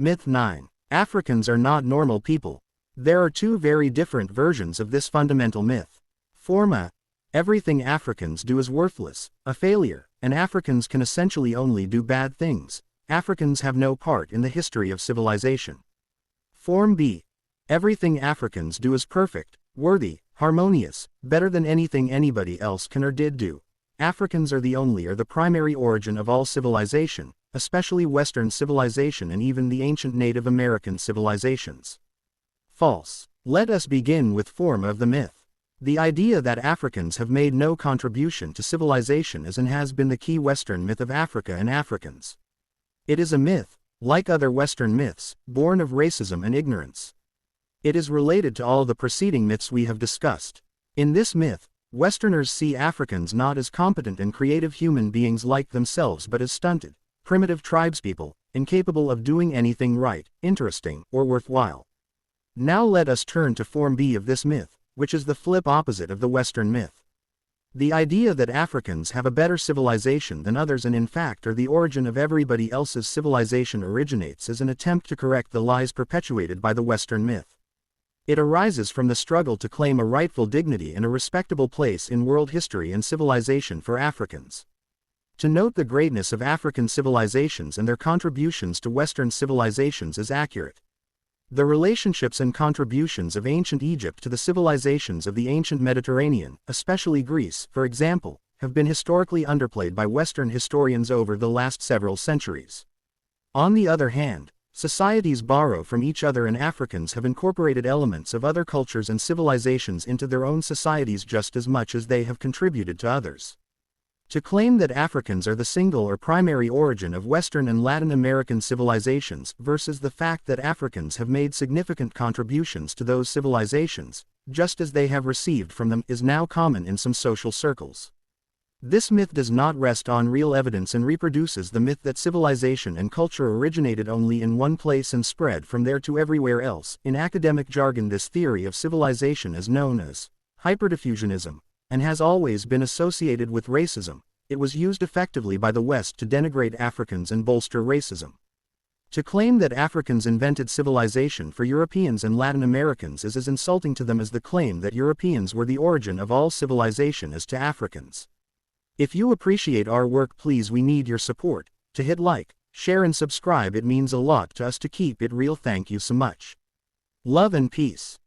Myth 9. Africans are not normal people. There are two very different versions of this fundamental myth. Form A. Everything Africans do is worthless, a failure, and Africans can essentially only do bad things. Africans have no part in the history of civilization. Form B. Everything Africans do is perfect, worthy, harmonious, better than anything anybody else can or did do. Africans are the only or the primary origin of all civilization, especially Western civilization and even the ancient Native American civilizations. False. Let us begin with form of the myth. The idea that Africans have made no contribution to civilization is and has been the key Western myth of Africa and Africans. It is a myth, like other Western myths, born of racism and ignorance. It is related to all the preceding myths we have discussed. In this myth, Westerners see Africans not as competent and creative human beings like themselves but as stunted, primitive tribespeople, incapable of doing anything right, interesting, or worthwhile. Now let us turn to Form B of this myth, which is the flip opposite of the Western myth. The idea that Africans have a better civilization than others and in fact are the origin of everybody else's civilization originates as an attempt to correct the lies perpetuated by the Western myth. It arises from the struggle to claim a rightful dignity and a respectable place in world history and civilization for Africans. To note the greatness of African civilizations and their contributions to Western civilizations is accurate. The relationships and contributions of ancient Egypt to the civilizations of the ancient Mediterranean, especially Greece, for example, have been historically underplayed by Western historians over the last several centuries. On the other hand, societies borrow from each other and Africans have incorporated elements of other cultures and civilizations into their own societies just as much as they have contributed to others. To claim that Africans are the single or primary origin of Western and Latin American civilizations versus the fact that Africans have made significant contributions to those civilizations, just as they have received from them, is now common in some social circles. This myth does not rest on real evidence and reproduces the myth that civilization and culture originated only in one place and spread from there to everywhere else. In academic jargon, this theory of civilization is known as hyperdiffusionism, and has always been associated with racism. It was used effectively by the West to denigrate Africans and bolster racism. To claim that Africans invented civilization for Europeans and Latin Americans is as insulting to them as the claim that Europeans were the origin of all civilization is to Africans. If you appreciate our work, please, we need your support. To hit like, share and subscribe, it means a lot to us to keep it real. Thank you so much. Love and peace.